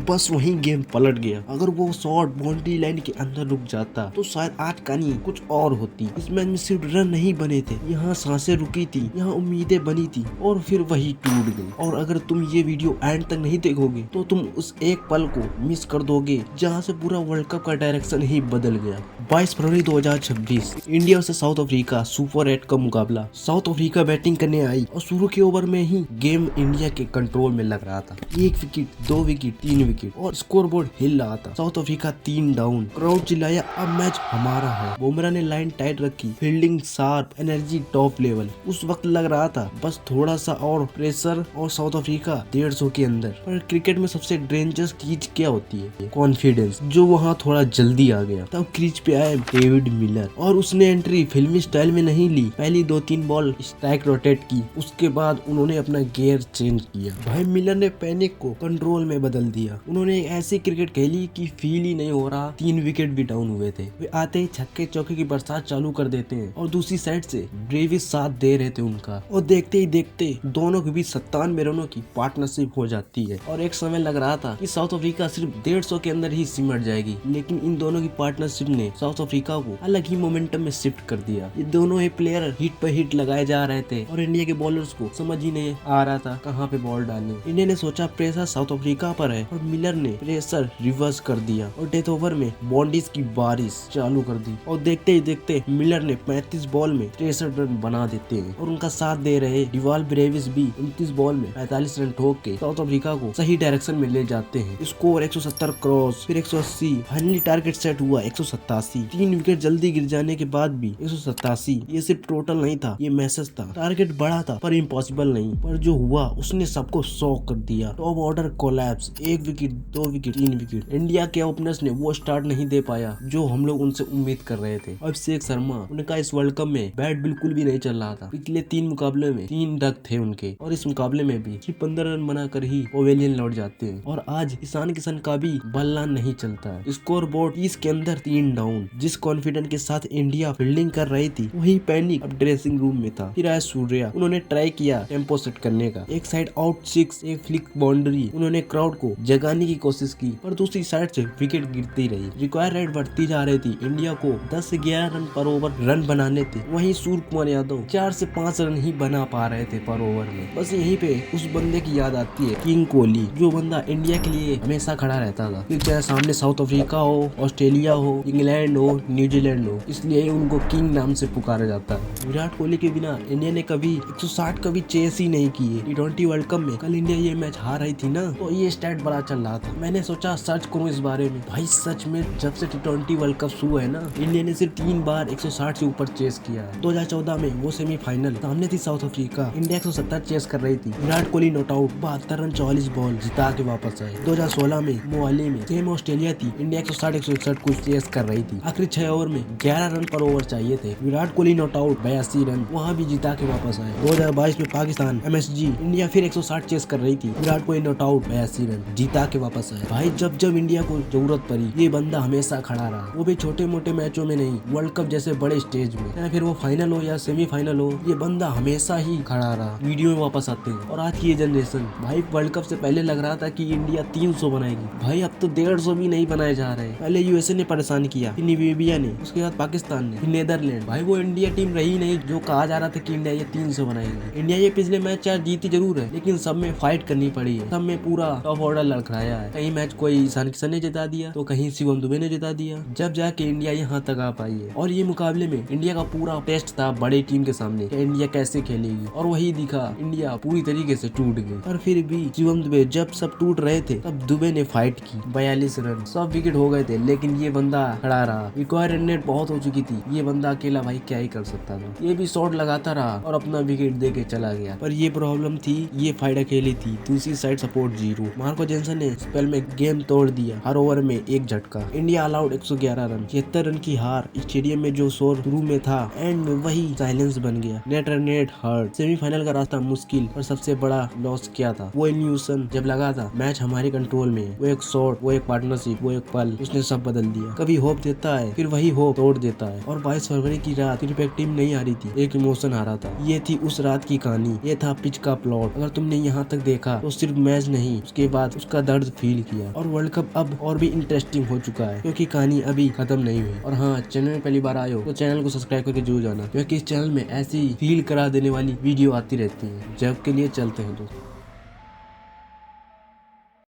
बस वहीं गेम पलट गया। अगर वो शॉट बाउंड्री लाइन के अंदर रुक जाता तो शायद आज कहानी कुछ और होती। इस मैच में सिर्फ रन नहीं बने थे, यहाँ सांसें रुकी थी, यहाँ उम्मीदें बनी थी और फिर वही टूट गई। और अगर तुम ये वीडियो एंड तक नहीं देखोगे तो तुम उस एक पल को मिस कर दोगे जहाँ से पूरा वर्ल्ड कप का डायरेक्शन ही बदल गया। 22 फरवरी 2026 India versus south Africa super 8 का मुकाबला। साउथ अफ्रीका बैटिंग करने आई और शुरू के ओवर में ही गेम इंडिया के कंट्रोल में लग रहा था। 1 विकेट, 2 विकेट, 3 विकेट और स्कोर बोर्ड हिल रहा था। South Africa 3 down. क्राउड चिल्लाया अब मैच हमारा है। बुमराह ने लाइन टाइट रखी, fielding sharp, energy top level. उस वक्त लग रहा था बस थोड़ा सा और प्रेशर और साउथ अफ्रीका 150 के अंदर। पर क्रिकेट में सबसे डेंजरस चीज क्या होती है? कॉन्फिडेंस, जो वहाँ थोड़ा जल्दी आ गया। तब क्रीज पे आए डेविड मिलर और उसने एंट्री फिल्मी स्टाइल में नहीं ली। पहली 2-3 बॉल स्ट्राइक रोटेट की, उसके बाद उन्होंने अपना गियर चेंज किया। भाई मिलर ने पैनिक को कंट्रोल में बदल दिया। उन्होंने ऐसी क्रिकेट खेली कि फील ही नहीं हो रहा 3 विकेट भी डाउन हुए थे। वे आते ही छक्के चौके की बरसात चालू कर देते हैं और दूसरी साइड से ब्रेविस साथ दे रहे थे उनका। और देखते ही देखते दोनों के बीच 97 रनों की पार्टनरशिप हो जाती है। और एक समय लग रहा था कि साउथ अफ्रीका सिर्फ 150 के अंदर ही सिमट जाएगी, लेकिन इन दोनों की पार्टनरशिप ने साउथ अफ्रीका को अलग ही मोमेंटम में शिफ्ट कर दिया। ये दोनों ही प्लेयर हिट पर हिट लगाए जा रहे थे और इंडिया के बॉलर्स को समझ ही नहीं आ रहा था कहाँ पे बॉल डालनी। इंडिया ने सोचा प्रेशर साउथ अफ्रीका पर है और मिलर ने प्रेशर रिवर्स कर दिया और डेथ ओवर में बाउंड्रीज की बारिश चालू कर दी। और देखते ही देखते मिलर ने 35 बॉल में 63 रन बना देते हैं और उनका साथ दे रहे डिवाल ब्रेविस भी 29 बॉल में 45 रन ठोक के साउथ अफ्रीका को सही डायरेक्शन में ले जाते हैं। स्कोर 170 क्रॉस, फिर 180, फाइनली टारगेट सेट हुआ 187। 3 विकेट जल्दी गिर जाने के बाद भी 187। ये सिर्फ टोटल नहीं था, ये मैसेज था। टारगेट बड़ा था पर इम्पॉसिबल नहीं। पर जो हुआ उसने सबको शॉक कर दिया। Top order collapse, 1 wicket, 2 wicket, 3 wicket. India के ओपनर्स ने वो स्टार्ट नहीं दे पाया जो हम लोग उनसे उम्मीद कर रहे थे। अभिषेक शर्मा, उनका इस वर्ल्ड कप में बैट बिल्कुल भी नहीं चल रहा था। पिछले 3 मुकाबले में 3 डक थे उनके और इस मुकाबले में भी सिर्फ 15 रन बनाकर ही पवेलियन लौट जाते हैं। और आज ईशान किशन का भी बल्ला नहीं चलता है। स्कोर बोर्ड 30 के अंदर 3 डाउन। जिस कॉन्फिडेंस के साथ इंडिया फील्डिंग कर रही थी वही पैनिक अब ड्रेसिंग रूम में था। फिर आया सूर्या, उन्होंने ट्राई किया टेम्पो सेट करने का। एक साइड आउट 6, एक फ्लिक बाउंड्री। उन्होंने क्राउड को जगाने की कोशिश की पर दूसरी साइड से विकेट गिरती रही। रिक्वायर रेट बढ़ती जा रही थी। इंडिया को 10 से 11 रन पर ओवर रन बनाने थे। वहीं सूर्य कुमार यादव 4 से 5 रन ही बना पा रहे थे पर ओवर में। बस यहीं पे उस बंदे की याद आती है, किंग कोहली, जो बंदा इंडिया के लिए हमेशा खड़ा रहता था। फिर चाहे सामने साउथ अफ्रीका हो, ऑस्ट्रेलिया हो, इंग्लैंड हो, न्यूजीलैंड हो, इसलिए उनको किंग नाम से पुकारा जाता है। विराट कोहली के बिना इंडिया ने कभी 160 कभी चेस ही नहीं की है। T20 वर्ल्ड कप में कल इंडिया ये मैच हार रही थी ना, तो ये स्टैट बड़ा चल रहा था। मैंने सोचा सर्च करूं इस बारे में। भाई सच में जब से T20 वर्ल्ड कप शुरू है ना, इंडिया ने सिर्फ 3 बार 160 से ऊपर चेस किया है। 2014 में वो सेमीफाइनल सामने थी साउथ अफ्रीका, इंडिया 170 चेस कर रही थी। Virat Kohli not out, 72 run 44 ball जिता के वापस आए। 2016 में मोहाली में सेम ऑस्ट्रेलिया थी, इंडिया 160-161 कुछ चेस कर रही थी। आखिरी 6 ओवर में 11 रन पर ओवर चाहिए थे। Virat Kohli not out, 82 run, वहाँ भी जिता के वापस आए। 2022 में पाकिस्तान MSG, इंडिया फिर 160 चेस कर रही थी। Virat Kohli not out, 82 run, जीता के वापस आए। भाई जब जब इंडिया को जरूरत पड़ी ये बंदा हमेशा खड़ा रहा, वो भी छोटे मोटे मैचों में नहीं, वर्ल्ड कप जैसे बड़े स्टेज में, या फिर वो फाइनल हो या सेमीफाइनल हो, ये बंदा हमेशा ही खड़ा रहा। वीडियो में वापस आते हैं। और आज की ये जनरेशन, भाई वर्ल्ड कप से पहले लग रहा था कि इंडिया 300 बनाएगी, भाई अब तो 150 भी नहीं बनाए जा रहे। पहले यूएसए ने परेशान किया, फिर नामीबिया ने, उसके बाद पाकिस्तान ने, फिर नीदरलैंड। भाई वो इंडिया टीम रही नहीं जो कहा जा रहा था कि इंडिया ये 300 बनाएगी। इंडिया ये पिछले मैच यार जीती जरूर है, लेकिन सब में फाइट करनी पड़ी है, सब में पूरा टॉप ऑर्डर लड़खड़ाया है। कहीं मैच कोई ईशान किशन ने जिता दिया तो कहीं शिवम दुबे ने जिता दिया, जब जाके इंडिया यहाँ तक आ पाई है। और ये मुकाबले में इंडिया का पूरा टेस्ट था बड़े टीम के सामने कि इंडिया कैसे खेलेगी, और वही दिखा, इंडिया पूरी तरीके से टूट गई। पर फिर भी शिवम दुबे जब सब टूट रहे थे तब दुबे ने फाइट की। 42 रन, सब विकेट हो गए थे, लेकिन ये बंदा खड़ा रहा। रिक्वायर रन रेट बहुत हो चुकी थी, ये बंदा अकेला भाई क्या ही कर सकता था। ये भी शॉट लगाता रहा और अपना विकेट दे के चला गया। पर ये प्रॉब्लम थी, ये फाइट अकेली थी, दूसरी side support zero. Marco Jansen ने स्पेल में गेम तोड़ दिया, हर ओवर में एक झटका। इंडिया अलाउड 111 रन, 73 रन की हार। स्टेडियम में जो शोर शुरू में था, एंड में वही साइलेंस बन गया। Net run rate hurt, semifinal का रास्ता मुश्किल। और सबसे बड़ा लॉस क्या था? वो इल्यूशन जब लगा था मैच हमारे कंट्रोल में, वो एक शॉट, वो एक पार्टनरशिप, वो एक पल, उसने सब बदल दिया। कभी होप देता है, फिर वही होप तोड़ देता है। और 22 फरवरी की रात सिर्फ एक टीम नहीं हारी थी, एक इमोशन हारा था। ये थी उस रात की कहानी, ये था पिच का प्लॉट। अगर तुमने यहाँ तक देखा तो सिर्फ मैच नहीं, उसके बाद उसका दर्द फील किया और वर्ल्ड कप अब और भी इंटरेस्टिंग हो चुका है क्योंकि कहानी अभी खत्म नहीं हुई। और हाँ, चैनल में पहली बार आए हो तो चैनल को सब्सक्राइब करके जरूर जाना क्योंकि इस चैनल में ऐसी फील करा देने वाली वीडियो आती रहती है। जब के लिए चलते हैं दोस्तों।